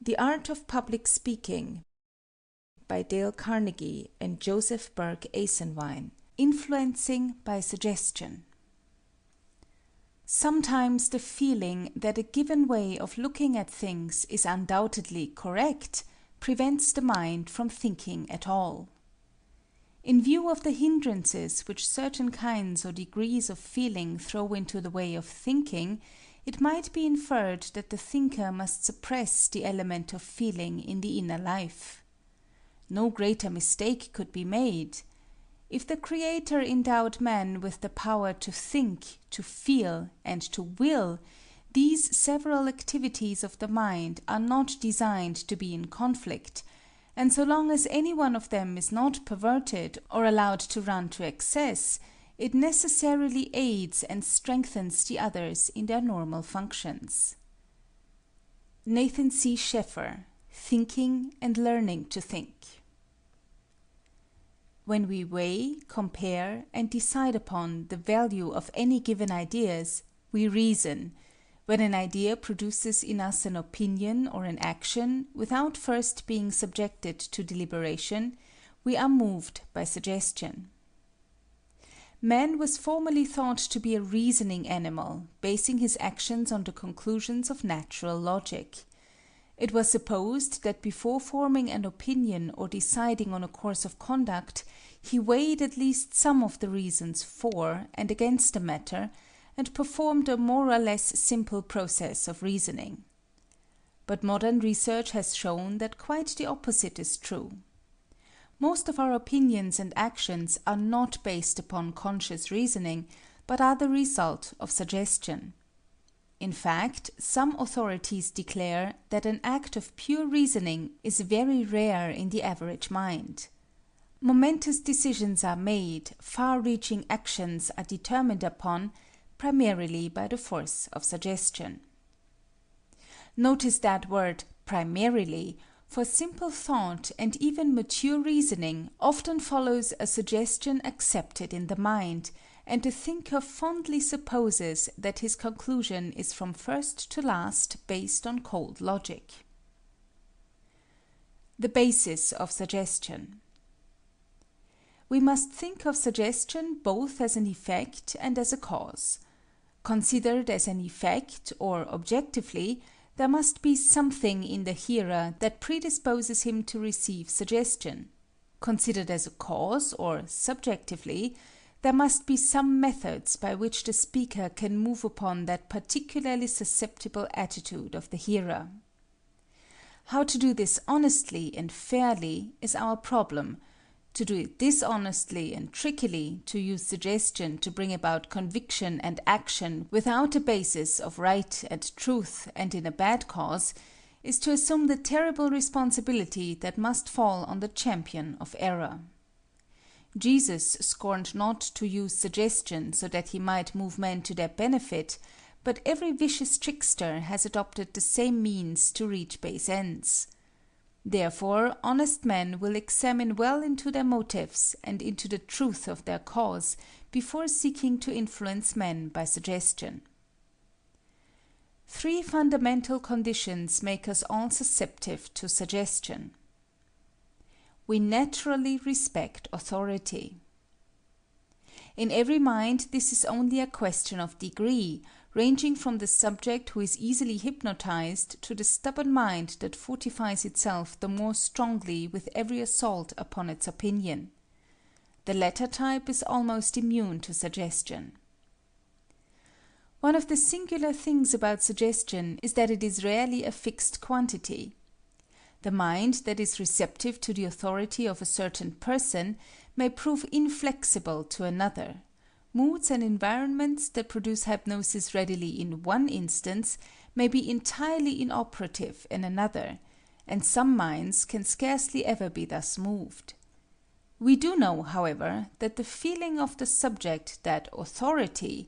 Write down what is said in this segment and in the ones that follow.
The Art of Public Speaking by Dale Carnegie and Joseph Burke Esenwein. Influencing by Suggestion. Sometimes the feeling that a given way of looking at things is undoubtedly correct prevents the mind from thinking at all. In view of the hindrances which certain kinds or degrees of feeling throw into the way of thinking, it might be inferred that the thinker must suppress the element of feeling in the inner life. No greater mistake could be made. If the Creator endowed man with the power to think, to feel, and to will, these several activities of the mind are not designed to be in conflict, and so long as any one of them is not perverted or allowed to run to excess, it necessarily aids and strengthens the others in their normal functions. Nathan C. Sheffer, Thinking and Learning to Think. When we weigh, compare, and decide upon the value of any given ideas, we reason. When an idea produces in us an opinion or an action, without first being subjected to deliberation, we are moved by suggestion. Man was formerly thought to be a reasoning animal, basing his actions on the conclusions of natural logic. It was supposed that before forming an opinion or deciding on a course of conduct, he weighed at least some of the reasons for and against the matter, and performed a more or less simple process of reasoning. But modern research has shown that quite the opposite is true. Most of our opinions and actions are not based upon conscious reasoning, but are the result of suggestion. In fact, some authorities declare that an act of pure reasoning is very rare in the average mind. Momentous decisions are made, far-reaching actions are determined upon, primarily by the force of suggestion. Notice that word primarily, for simple thought and even mature reasoning often follows a suggestion accepted in the mind, and the thinker fondly supposes that his conclusion is from first to last based on cold logic. The basis of suggestion. We must think of suggestion both as an effect and as a cause. Considered as an effect, or objectively, there must be something in the hearer that predisposes him to receive suggestion. Considered as a cause, or subjectively, there must be some methods by which the speaker can move upon that particularly susceptible attitude of the hearer. How to do this honestly and fairly is our problem. To do it dishonestly and trickily, to use suggestion to bring about conviction and action without a basis of right and truth and in a bad cause, is to assume the terrible responsibility that must fall on the champion of error. Jesus scorned not to use suggestion so that he might move men to their benefit, but every vicious trickster has adopted the same means to reach base ends. Therefore, honest men will examine well into their motives and into the truth of their cause before seeking to influence men by suggestion. Three fundamental conditions make us all susceptible to suggestion. We naturally respect authority. In every mind this is only a question of degree, ranging from the subject who is easily hypnotized to the stubborn mind that fortifies itself the more strongly with every assault upon its opinion. The latter type is almost immune to suggestion. One of the singular things about suggestion is that it is rarely a fixed quantity. The mind that is receptive to the authority of a certain person may prove inflexible to another. Moods and environments that produce hypnosis readily in one instance may be entirely inoperative in another, and some minds can scarcely ever be thus moved. We do know, however, that the feeling of the subject that authority,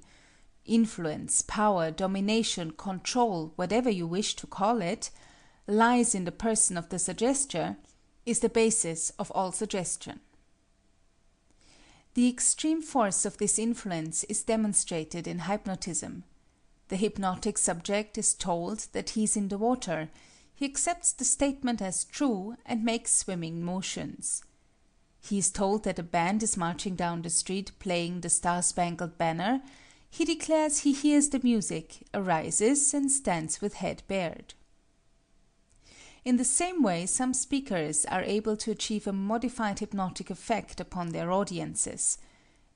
influence, power, domination, control, whatever you wish to call it, lies in the person of the suggester, is the basis of all suggestion. The extreme force of this influence is demonstrated in hypnotism. The hypnotic subject is told that he is in the water, he accepts the statement as true and makes swimming motions. He is told that a band is marching down the street playing the Star-Spangled Banner. He declares he hears the music, arises, and stands with head bared. In the same way, some speakers are able to achieve a modified hypnotic effect upon their audiences.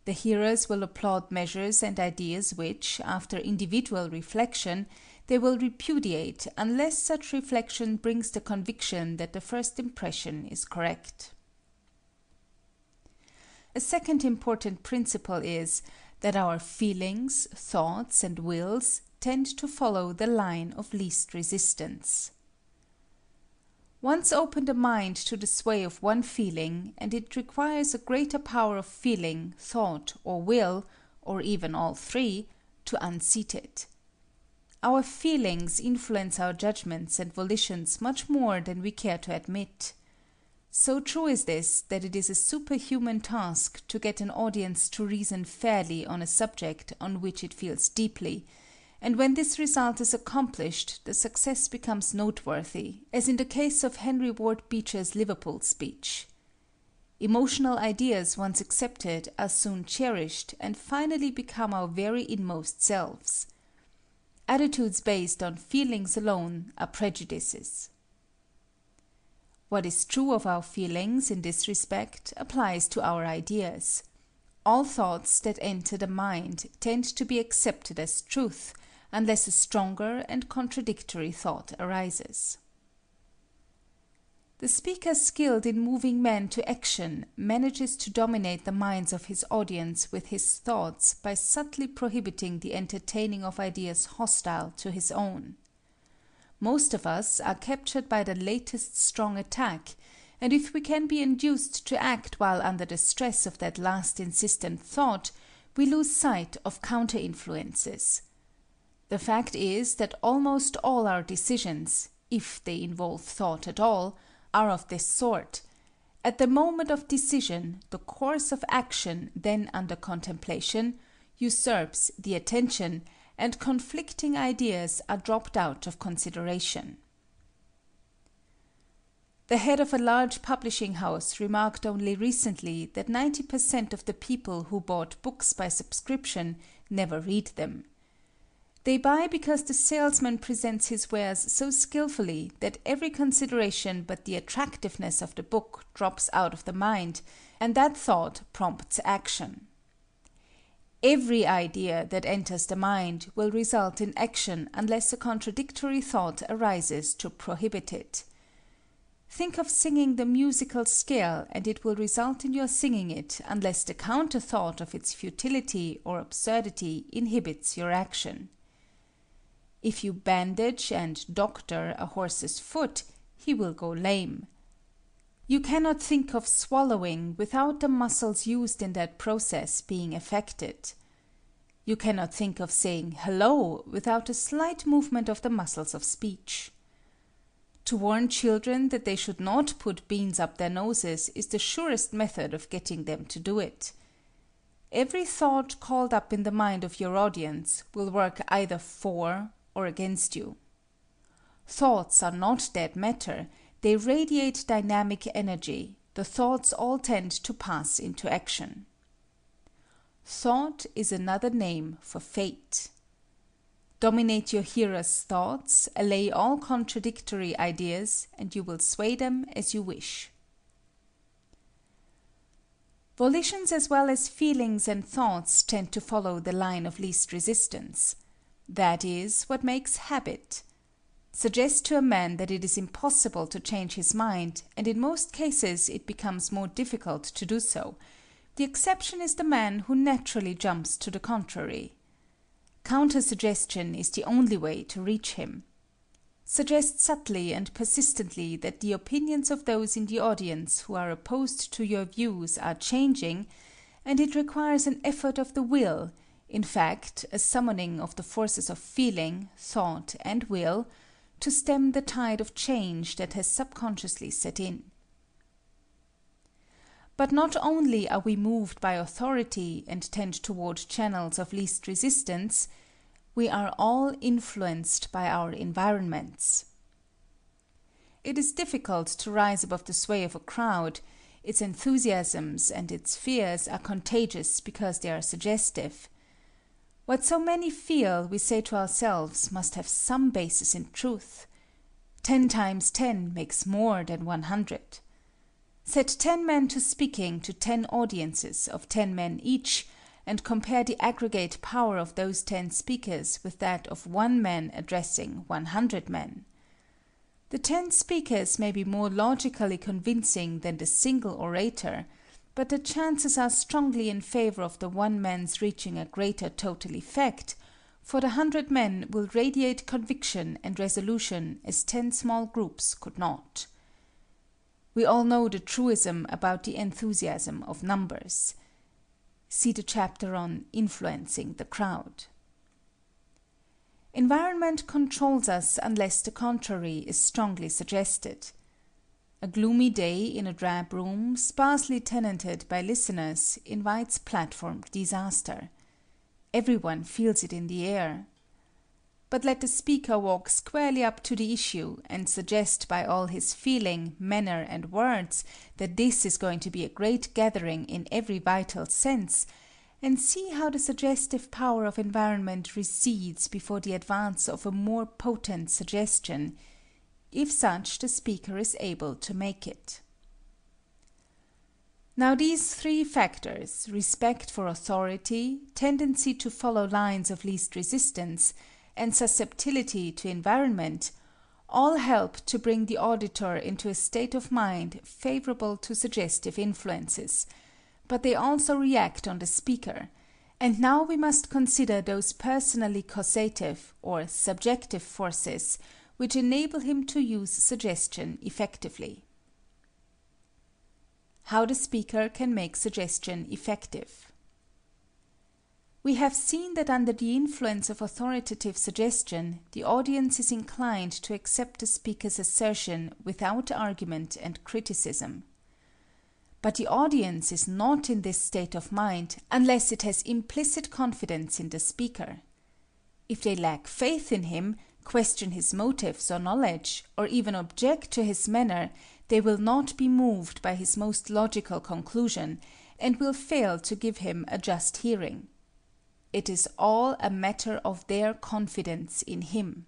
The hearers will applaud measures and ideas which, after individual reflection, they will repudiate unless such reflection brings the conviction that the first impression is correct. A second important principle is that our feelings, thoughts, and wills tend to follow the line of least resistance. Once open the mind to the sway of one feeling, and it requires a greater power of feeling, thought, or will, or even all three, to unseat it. Our feelings influence our judgments and volitions much more than we care to admit. So true is this that it is a superhuman task to get an audience to reason fairly on a subject on which it feels deeply, and when this result is accomplished, the success becomes noteworthy, as in the case of Henry Ward Beecher's Liverpool speech. Emotional ideas once accepted are soon cherished and finally become our very inmost selves. Attitudes based on feelings alone are prejudices. What is true of our feelings in this respect applies to our ideas. All thoughts that enter the mind tend to be accepted as truth, unless a stronger and contradictory thought arises. The speaker skilled in moving men to action manages to dominate the minds of his audience with his thoughts by subtly prohibiting the entertaining of ideas hostile to his own. Most of us are captured by the latest strong attack, and if we can be induced to act while under the stress of that last insistent thought, we lose sight of counter-influences. The fact is that almost all our decisions, if they involve thought at all, are of this sort. At the moment of decision, the course of action then under contemplation usurps the attention, and conflicting ideas are dropped out of consideration. The head of a large publishing house remarked only recently that 90% of the people who bought books by subscription never read them. They buy because the salesman presents his wares so skillfully that every consideration but the attractiveness of the book drops out of the mind, and that thought prompts action. Every idea that enters the mind will result in action unless a contradictory thought arises to prohibit it. Think of singing the musical scale and it will result in your singing it unless the counter thought of its futility or absurdity inhibits your action. If you bandage and doctor a horse's foot, he will go lame. You cannot think of swallowing without the muscles used in that process being affected. You cannot think of saying hello without a slight movement of the muscles of speech. To warn children that they should not put beans up their noses is the surest method of getting them to do it. Every thought called up in the mind of your audience will work either for or against you. Thoughts are not dead matter. They radiate dynamic energy. The thoughts all tend to pass into action. Thought is another name for fate. Dominate your hearer's thoughts, allay all contradictory ideas, and you will sway them as you wish. Volitions as well as feelings and thoughts tend to follow the line of least resistance. That is what makes habit. Suggest to a man that it is impossible to change his mind, and in most cases it becomes more difficult to do so. The exception is the man who naturally jumps to the contrary. Counter-suggestion is the only way to reach him. Suggest subtly and persistently that the opinions of those in the audience who are opposed to your views are changing, and it requires an effort of the will, in fact, a summoning of the forces of feeling, thought, and will, to stem the tide of change that has subconsciously set in. But not only are we moved by authority and tend toward channels of least resistance, we are all influenced by our environments. It is difficult to rise above the sway of a crowd. Its enthusiasms and its fears are contagious because they are suggestive. What so many feel, we say to ourselves, must have some basis in truth. 10 times 10 makes more than 100. Set 10 men to speaking to 10 audiences of 10 men each, and compare the aggregate power of those 10 speakers with that of 1 man addressing 100 men. The 10 speakers may be more logically convincing than the single orator, but the chances are strongly in favor of the 1 man's reaching a greater total effect, for the 100 men will radiate conviction and resolution as 10 small groups could not. We all know the truism about the enthusiasm of numbers. See the chapter on Influencing the Crowd. Environment controls us unless the contrary is strongly suggested. A gloomy day in a drab room, sparsely tenanted by listeners, invites platform disaster. Everyone feels it in the air. But let the speaker walk squarely up to the issue and suggest by all his feeling, manner, and words that this is going to be a great gathering in every vital sense, and see how the suggestive power of environment recedes before the advance of a more potent suggestion, if such the speaker is able to make it. Now these 3 factors, respect for authority, tendency to follow lines of least resistance, and susceptibility to environment, all help to bring the auditor into a state of mind favorable to suggestive influences, but they also react on the speaker, and now we must consider those personally causative or subjective forces which enable him to use suggestion effectively. How the speaker can make suggestion effective. We have seen that under the influence of authoritative suggestion, the audience is inclined to accept the speaker's assertion without argument and criticism. But the audience is not in this state of mind unless it has implicit confidence in the speaker. If they lack faith in him, question his motives or knowledge, or even object to his manner, they will not be moved by his most logical conclusion, and will fail to give him a just hearing. It is all a matter of their confidence in him.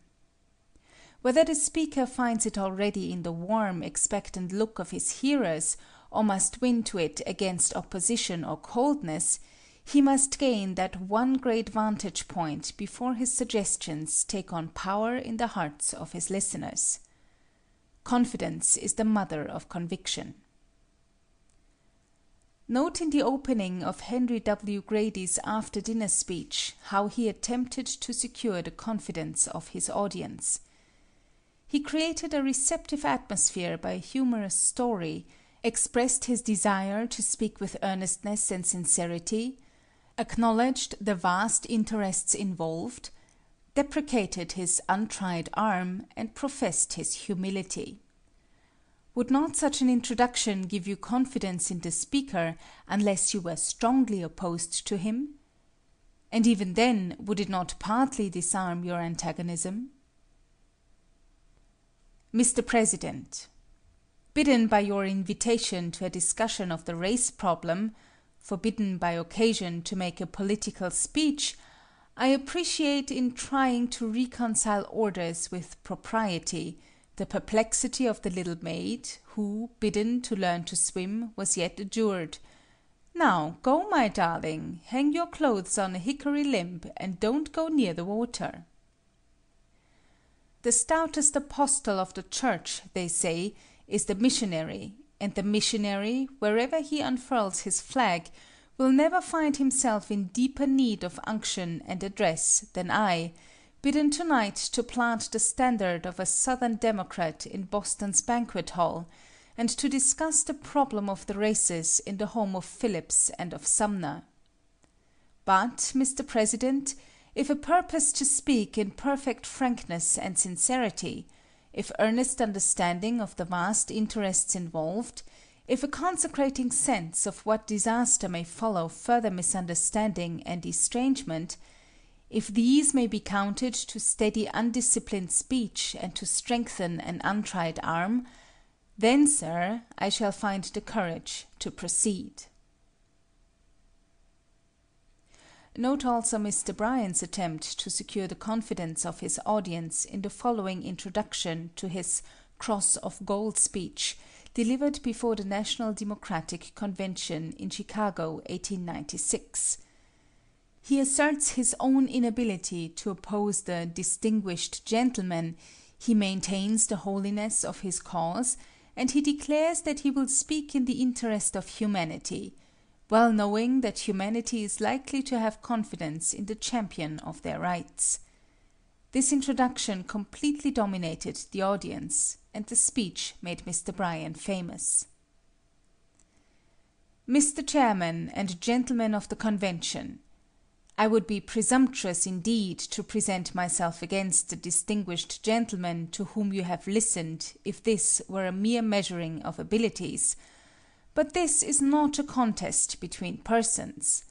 Whether the speaker finds it already in the warm, expectant look of his hearers, or must win to it against opposition or coldness, he must gain that one great vantage point before his suggestions take on power in the hearts of his listeners. Confidence is the mother of conviction. Note in the opening of Henry W. Grady's after-dinner speech how he attempted to secure the confidence of his audience. He created a receptive atmosphere by a humorous story, expressed his desire to speak with earnestness and sincerity, acknowledged the vast interests involved, deprecated his untried arm, and professed his humility. Would not such an introduction give you confidence in the speaker unless you were strongly opposed to him? And even then, would it not partly disarm your antagonism? Mr. President, bidden by your invitation to a discussion of the race problem, forbidden by occasion to make a political speech, I appreciate in trying to reconcile orders with propriety the perplexity of the little maid, who, bidden to learn to swim, was yet adjured, "Now go, my darling, hang your clothes on a hickory limb, and don't go near the water." The stoutest apostle of the Church, they say, is the missionary, and the missionary, wherever he unfurls his flag, will never find himself in deeper need of unction and address than I, bidden tonight to plant the standard of a Southern Democrat in Boston's banquet hall, and to discuss the problem of the races in the home of Phillips and of Sumner. But, Mr. President, if a purpose to speak in perfect frankness and sincerity, if earnest understanding of the vast interests involved, if a consecrating sense of what disaster may follow further misunderstanding and estrangement, If these may be counted to steady undisciplined speech and to strengthen an untried arm, then, sir, I shall find the courage to proceed. Note also Mr. Bryan's attempt to secure the confidence of his audience in the following introduction to his Cross of Gold speech, delivered before the National Democratic Convention in Chicago, 1896. He asserts his own inability to oppose the distinguished gentleman, he maintains the holiness of his cause, and he declares that he will speak in the interest of humanity, well knowing that humanity is likely to have confidence in the champion of their rights. This introduction completely dominated the audience, and the speech made Mr. Bryan famous. Mr. Chairman and Gentlemen of the Convention, I would be presumptuous indeed to present myself against the distinguished gentleman to whom you have listened if this were a mere measuring of abilities, but this is not a contest between persons.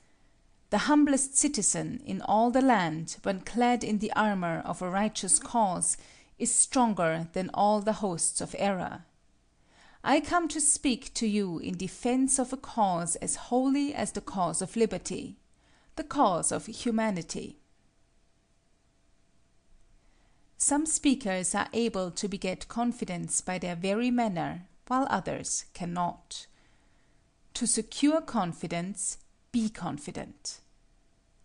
The humblest citizen in all the land, when clad in the armor of a righteous cause, is stronger than all the hosts of error. I come to speak to you in defense of a cause as holy as the cause of liberty, the cause of humanity. Some speakers are able to beget confidence by their very manner, while others cannot. To secure confidence, be confident.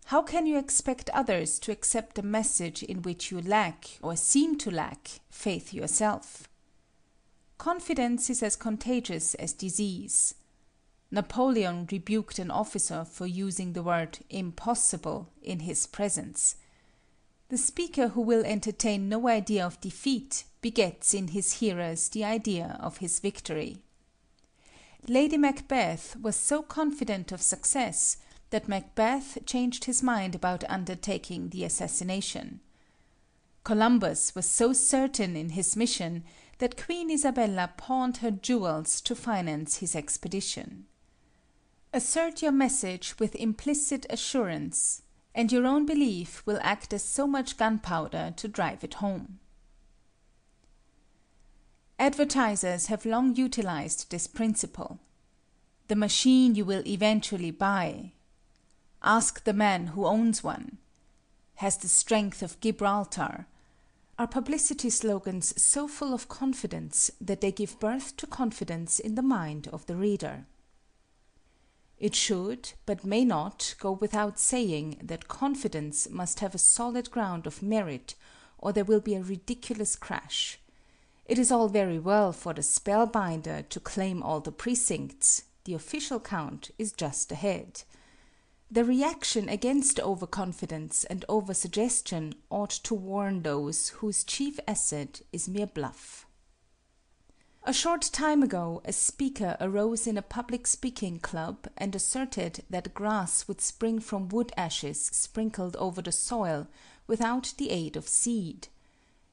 How can you expect others to accept a message in which you lack, or seem to lack, faith yourself? Confidence is as contagious as disease. Napoleon rebuked an officer for using the word impossible in his presence. The speaker who will entertain no idea of defeat begets in his hearers the idea of his victory. Lady Macbeth was so confident of success that Macbeth changed his mind about undertaking the assassination. Columbus was so certain in his mission that Queen Isabella pawned her jewels to finance his expedition. Assert your message with implicit assurance, and your own belief will act as so much gunpowder to drive it home. Advertisers have long utilized this principle. The machine you will eventually buy. Ask the man who owns one. Has the strength of Gibraltar. Are publicity slogans so full of confidence that they give birth to confidence in the mind of the reader. It should, but may not, go without saying that confidence must have a solid ground of merit, or there will be a ridiculous crash. It is all very well for the spellbinder to claim all the precincts. The official count is just ahead. The reaction against overconfidence and oversuggestion ought to warn those whose chief asset is mere bluff. A short time ago a speaker arose in a public speaking club and asserted that grass would spring from wood ashes sprinkled over the soil without the aid of seed.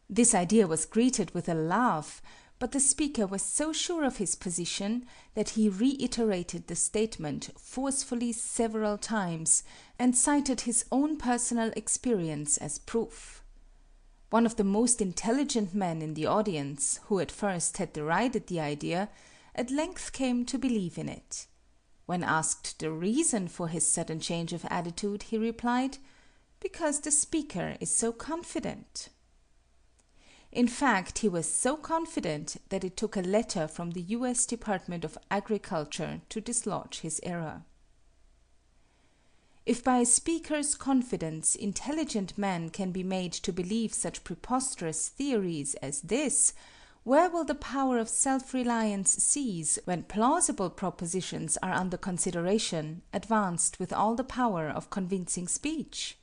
This idea was greeted with a laugh, but the speaker was so sure of his position that he reiterated the statement forcefully several times and cited his own personal experience as proof. One of the most intelligent men in the audience, who at first had derided the idea, at length came to believe in it. When asked the reason for his sudden change of attitude, he replied, "Because the speaker is so confident." In fact, he was so confident that it took a letter from the U.S. Department of Agriculture to dislodge his error. If by a speaker's confidence intelligent men can be made to believe such preposterous theories as this, where will the power of self-reliance cease when plausible propositions are under consideration, advanced with all the power of convincing speech?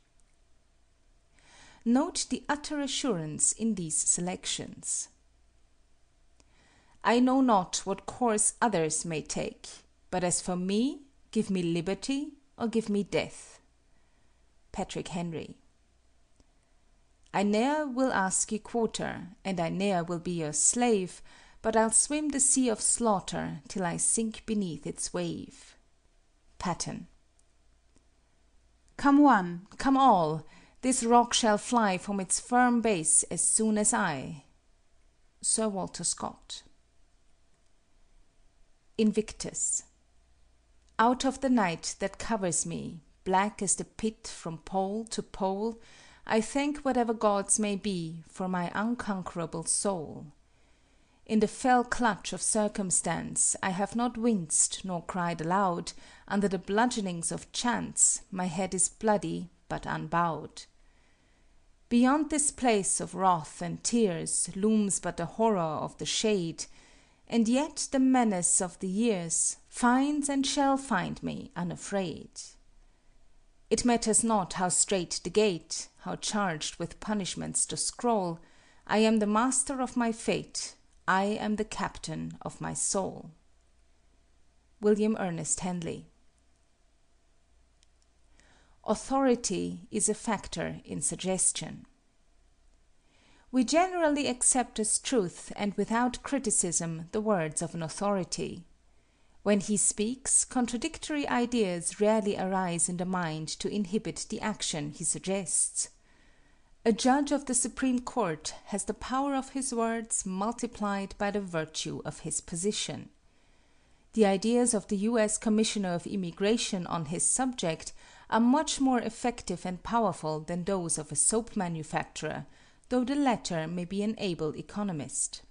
Note the utter assurance in these selections. I know not what course others may take, but as for me, give me liberty or give me death. Patrick Henry. I ne'er will ask ye quarter, and I ne'er will be your slave, but I'll swim the sea of slaughter till I sink beneath its wave. Patton. Come one, come all, This rock shall fly from its firm base as soon as I. Sir Walter Scott. Invictus. Out of the night that covers me, black as the pit from pole to pole, I thank whatever gods may be for my unconquerable soul. In the fell clutch of circumstance I have not winced nor cried aloud. Under the bludgeonings of chance my head is bloody but unbowed. Beyond this place of wrath and tears looms but the horror of the shade, and yet the menace of the years finds and shall find me unafraid. It matters not how strait the gate, how charged with punishments the scroll, I am the master of my fate, I am the captain of my soul. William Ernest Henley. Authority is a factor in suggestion. We generally accept as truth and without criticism the words of an authority. When he speaks, contradictory ideas rarely arise in the mind to inhibit the action he suggests. A judge of the Supreme Court has the power of his words multiplied by the virtue of his position. The ideas of the U.S. Commissioner of Immigration on his subject are much more effective and powerful than those of a soap manufacturer, though the latter may be an able economist.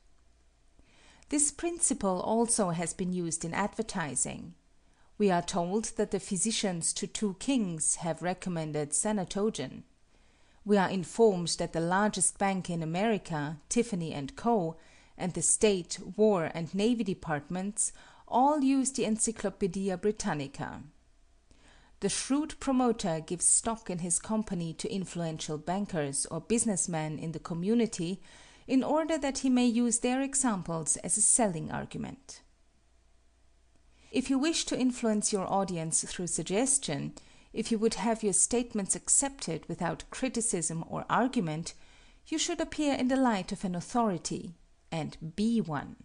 This principle also has been used in advertising. We are told that the physicians to 2 kings have recommended Sanatogen. We are informed that the largest bank in America, Tiffany & Co., and the State, War, and Navy Departments all use the Encyclopaedia Britannica. The shrewd promoter gives stock in his company to influential bankers or businessmen in the community in order that he may use their examples as a selling argument. If you wish to influence your audience through suggestion, if you would have your statements accepted without criticism or argument, you should appear in the light of an authority, and be one.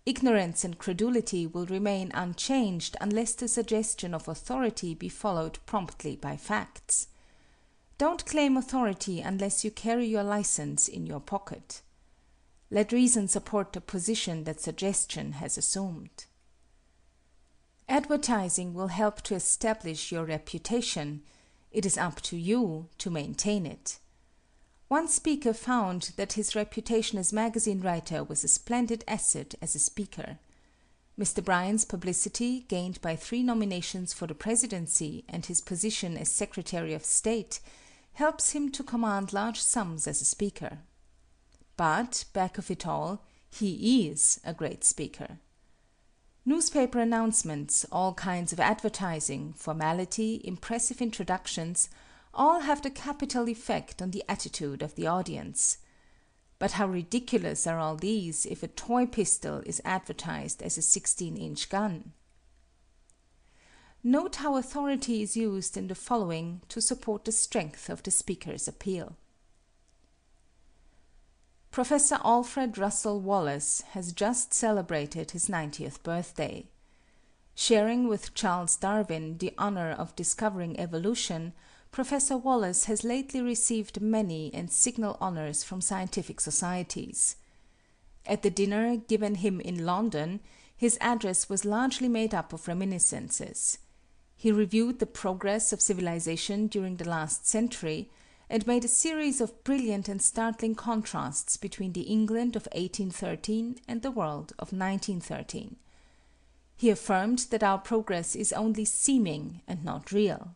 Ignorance and credulity will remain unchanged unless the suggestion of authority be followed promptly by facts. Don't claim authority unless you carry your license in your pocket. Let reason support the position that suggestion has assumed. Advertising will help to establish your reputation. It is up to you to maintain it. One speaker found that his reputation as magazine writer was a splendid asset as a speaker. Mr. Bryan's publicity, gained by 3 nominations for the presidency and his position as Secretary of State, helps him to command large sums as a speaker. But, back of it all, he is a great speaker. Newspaper announcements, all kinds of advertising, formality, impressive introductions, all have the capital effect on the attitude of the audience. But how ridiculous are all these if a toy pistol is advertised as a 16-inch gun? Note how authority is used in the following to support the strength of the speaker's appeal. Professor Alfred Russel Wallace has just celebrated his 90th birthday. Sharing with Charles Darwin the honor of discovering evolution, Professor Wallace has lately received many and signal honors from scientific societies. At the dinner given him in London, his address was largely made up of reminiscences. He reviewed the progress of civilization during the last century, and made a series of brilliant and startling contrasts between the England of 1813 and the world of 1913. He affirmed that our progress is only seeming and not real.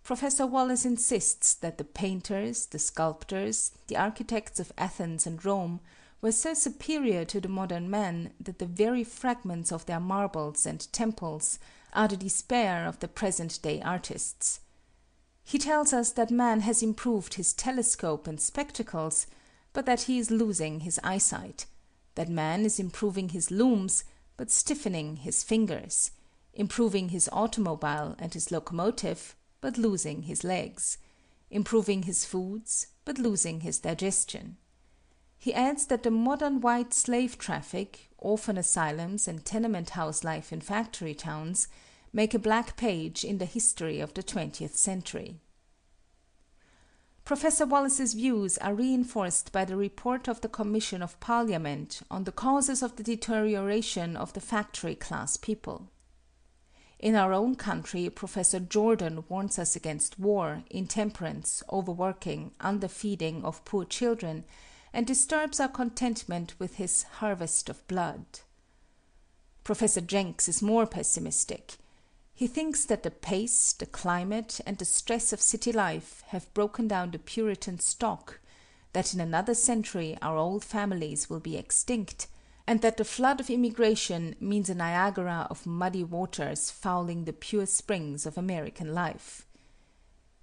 Professor Wallace insists that the painters, the sculptors, the architects of Athens and Rome were so superior to the modern man that the very fragments of their marbles and temples are the despair of the present-day artists. He tells us that man has improved his telescope and spectacles, but that he is losing his eyesight; that man is improving his looms, but stiffening his fingers; improving his automobile and his locomotive, but losing his legs; improving his foods, but losing his digestion. He adds that the modern white slave traffic, orphan asylums, and tenement house life in factory towns make a black page in the history of the 20th century. Professor Wallace's views are reinforced by the report of the Commission of Parliament on the causes of the deterioration of the factory class people. In our own country, Professor Jordan warns us against war, intemperance, overworking, underfeeding of poor children, and disturbs our contentment with his harvest of blood. Professor Jenks is more pessimistic. He thinks that the pace, the climate, and the stress of city life have broken down the Puritan stock, that in another century our old families will be extinct, and that the flood of immigration means a Niagara of muddy waters fouling the pure springs of American life.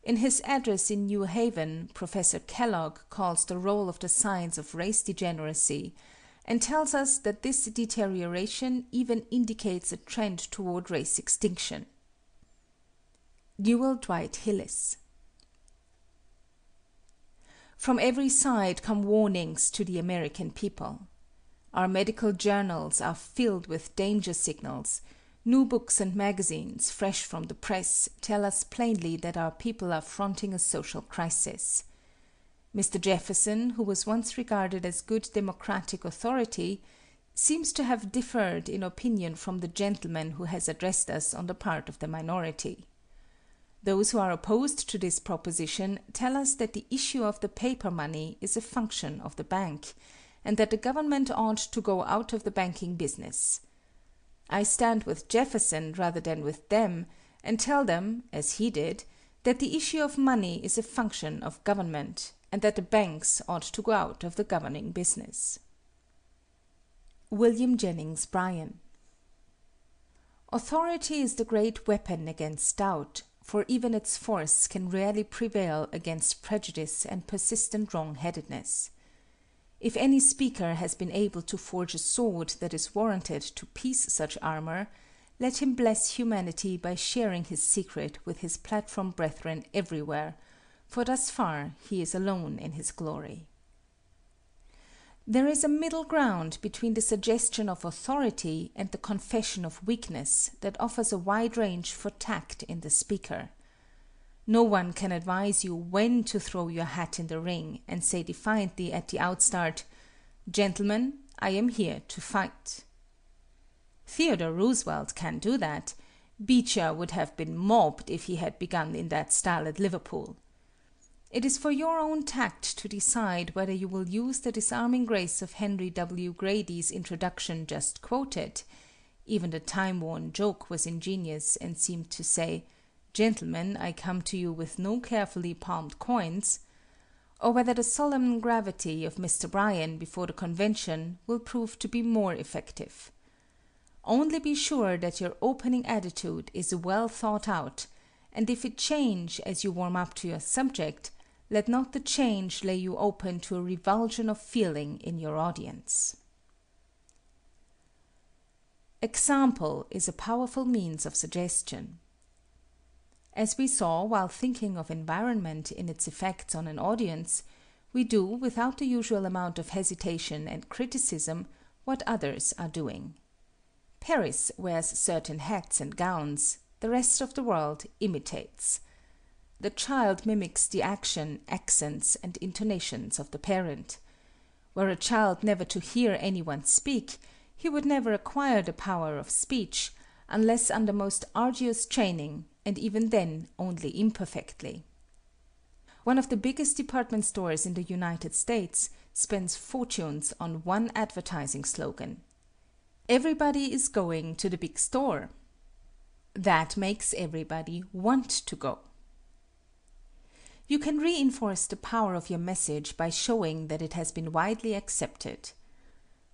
In his address in New Haven, Professor Kellogg calls the role of the science of race degeneracy, and tells us that this deterioration even indicates a trend toward race extinction. Newell Dwight Hillis. From every side come warnings to the American people. Our medical journals are filled with danger signals. New books and magazines, fresh from the press, tell us plainly that our people are fronting a social crisis. Mr. Jefferson, who was once regarded as good democratic authority, seems to have differed in opinion from the gentleman who has addressed us on the part of the minority. Those who are opposed to this proposition tell us that the issue of the paper money is a function of the bank, and that the government ought to go out of the banking business. I stand with Jefferson rather than with them, and tell them, as he did, that the issue of money is a function of government, and that the banks ought to go out of the governing business. William Jennings Bryan. Authority is the great weapon against doubt, for even its force can rarely prevail against prejudice and persistent wrong-headedness. If any speaker has been able to forge a sword that is warranted to piece such armor, let him bless humanity by sharing his secret with his platform brethren everywhere, for thus far he is alone in his glory. There is a middle ground between the suggestion of authority and the confession of weakness that offers a wide range for tact in the speaker. No one can advise you when to throw your hat in the ring and say defiantly at the outstart, "Gentlemen, I am here to fight." Theodore Roosevelt can do that. Beecher would have been mobbed if he had begun in that style at Liverpool. It is for your own tact to decide whether you will use the disarming grace of Henry W. Grady's introduction just quoted. Even the time-worn joke was ingenious and seemed to say, "Gentlemen, I come to you with no carefully palmed coins," or whether the solemn gravity of Mr. Bryan before the convention will prove to be more effective. Only be sure that your opening attitude is well thought out, and if it change as you warm up to your subject, let not the change lay you open to a revulsion of feeling in your audience. Example is a powerful means of suggestion. As we saw while thinking of environment in its effects on an audience, we do, without the usual amount of hesitation and criticism, what others are doing. Paris wears certain hats and gowns, the rest of the world imitates. The child mimics the action, accents, and intonations of the parent. Were a child never to hear anyone speak, he would never acquire the power of speech, unless under most arduous training, and even then only imperfectly. One of the biggest department stores in the United States spends fortunes on one advertising slogan. Everybody is going to the big store. That makes everybody want to go. You can reinforce the power of your message by showing that it has been widely accepted.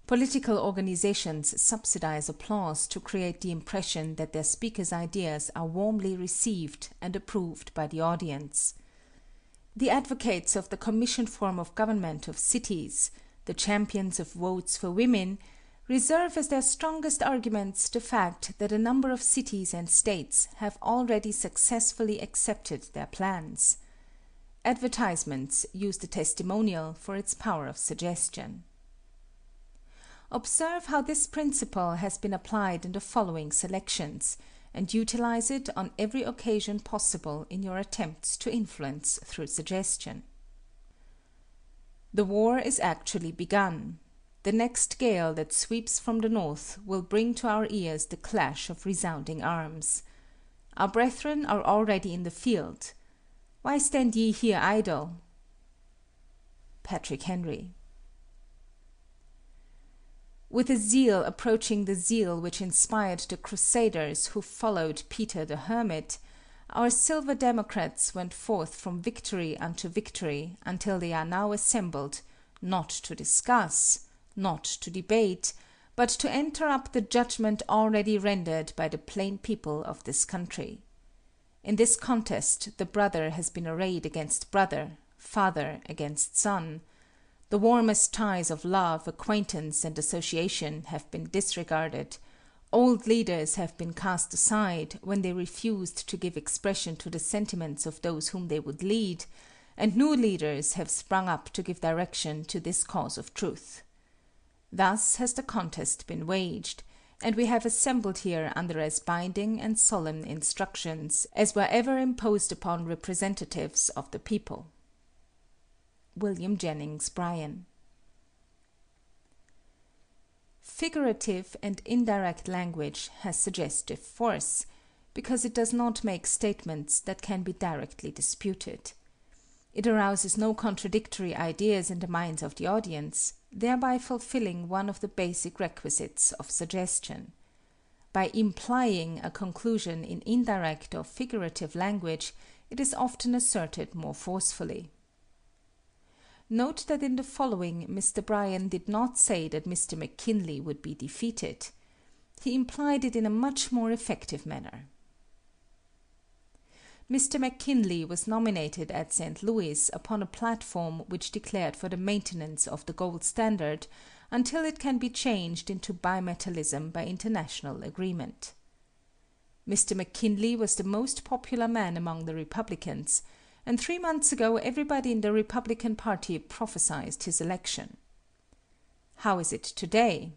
Political organizations subsidize applause to create the impression that their speakers' ideas are warmly received and approved by the audience. The advocates of the commissioned form of government of cities, the champions of votes for women, reserve as their strongest arguments the fact that a number of cities and states have already successfully accepted their plans. Advertisements use the testimonial for its power of suggestion. Observe how this principle has been applied in the following selections, and utilize it on every occasion possible in your attempts to influence through suggestion. The war is actually begun. The next gale that sweeps from the north will bring to our ears the clash of resounding arms. Our brethren are already in the field. Why stand ye here idle? Patrick Henry. With a zeal approaching the zeal which inspired the Crusaders who followed Peter the Hermit, our silver democrats went forth from victory unto victory until they are now assembled, not to discuss, not to debate, but to enter up the judgment already rendered by the plain people of this country. In this contest the brother has been arrayed against brother, father against son. The warmest ties of love, acquaintance, and association have been disregarded. Old leaders have been cast aside when they refused to give expression to the sentiments of those whom they would lead, and new leaders have sprung up to give direction to this cause of truth. Thus has the contest been waged, and we have assembled here under as binding and solemn instructions as were ever imposed upon representatives of the people. William Jennings Bryan. Figurative and indirect language has suggestive force, because it does not make statements that can be directly disputed. It arouses no contradictory ideas in the minds of the audience, thereby fulfilling one of the basic requisites of suggestion. By implying a conclusion in indirect or figurative language, it is often asserted more forcefully. Note that in the following Mr. Bryan did not say that Mr. McKinley would be defeated. He implied it in a much more effective manner. Mr. McKinley was nominated at St. Louis upon a platform which declared for the maintenance of the gold standard until it can be changed into bimetallism by international agreement. Mr. McKinley was the most popular man among the Republicans, and 3 months ago everybody in the Republican Party prophesied his election. How is it today?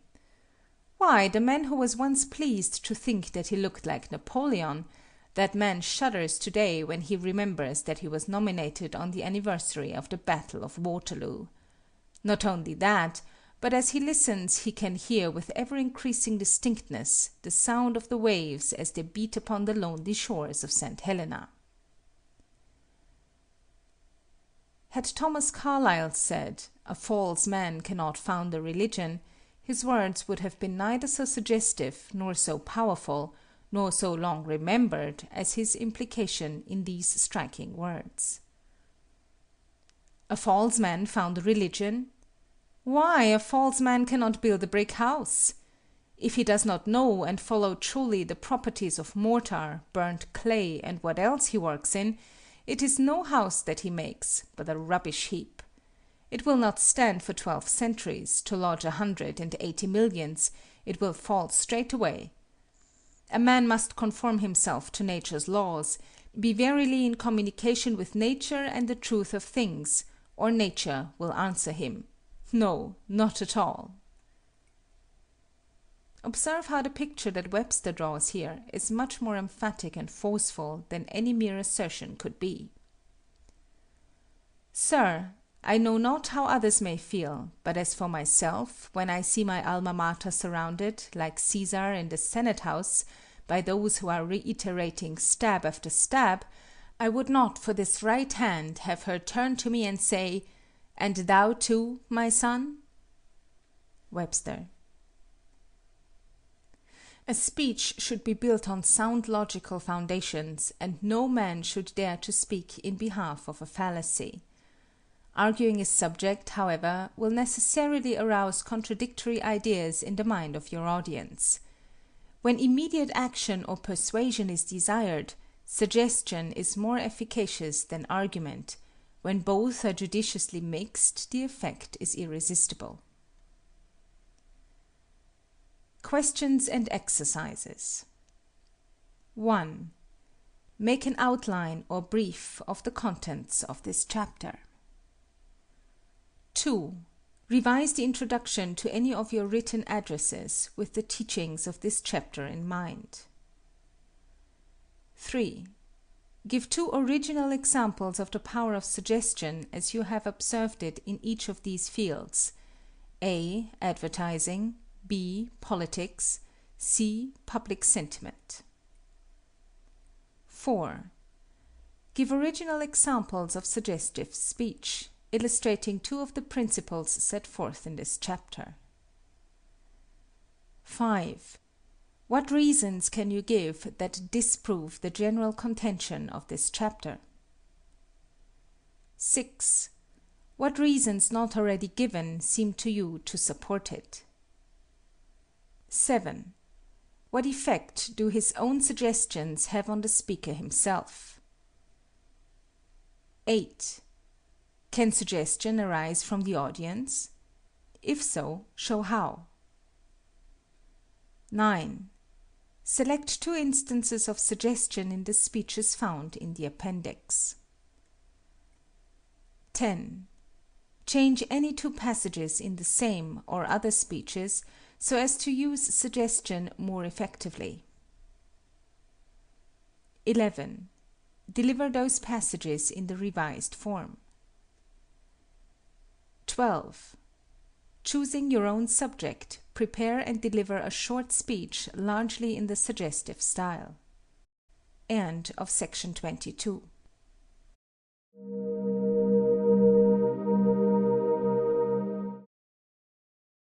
Why, the man who was once pleased to think that he looked like Napoleon, that man shudders today when he remembers that he was nominated on the anniversary of the Battle of Waterloo. Not only that, but as he listens he can hear with ever-increasing distinctness the sound of the waves as they beat upon the lonely shores of St. Helena. Had Thomas Carlyle said, "A false man cannot found a religion," his words would have been neither so suggestive nor so powerful, nor so long remembered as his implication in these striking words. A false man found a religion? Why, a false man cannot build a brick house. If he does not know and follow truly the properties of mortar, burnt clay, and what else he works in, it is no house that he makes, but a rubbish heap. It will not stand for 12 centuries, to lodge 180 millions, it will fall straight away. A man must conform himself to nature's laws, be verily in communication with nature and the truth of things, or nature will answer him. No, not at all. Observe how the picture that Webster draws here is much more emphatic and forceful than any mere assertion could be. Sir, I know not how others may feel, but as for myself, when I see my alma mater surrounded, like Caesar in the Senate House, by those who are reiterating stab after stab, I would not for this right hand have her turn to me and say, "And thou too, my son?" Webster. A speech should be built on sound logical foundations, and no man should dare to speak in behalf of a fallacy. Arguing a subject, however, will necessarily arouse contradictory ideas in the mind of your audience. When immediate action or persuasion is desired, suggestion is more efficacious than argument. When both are judiciously mixed, the effect is irresistible. Questions and exercises. 1. Make an outline or brief of the contents of this chapter. 2. Revise the introduction to any of your written addresses with the teachings of this chapter in mind. 3. Give 2 original examples of the power of suggestion as you have observed it in each of these fields: A. Advertising, B. Politics, C. Public sentiment. 4. Give original examples of suggestive speech, illustrating 2 of the principles set forth in this chapter. 5. What reasons can you give that disprove the general contention of this chapter? 6. What reasons not already given seem to you to support it? 7. What effect do his own suggestions have on the speaker himself? 8. Can suggestion arise from the audience? If so, show how. 9. Select 2 instances of suggestion in the speeches found in the appendix. 10. Change any 2 passages in the same or other speeches so as to use suggestion more effectively. 11. Deliver those passages in the revised form. 12. Choosing your own subject, prepare and deliver a short speech largely in the suggestive style. End of section 22.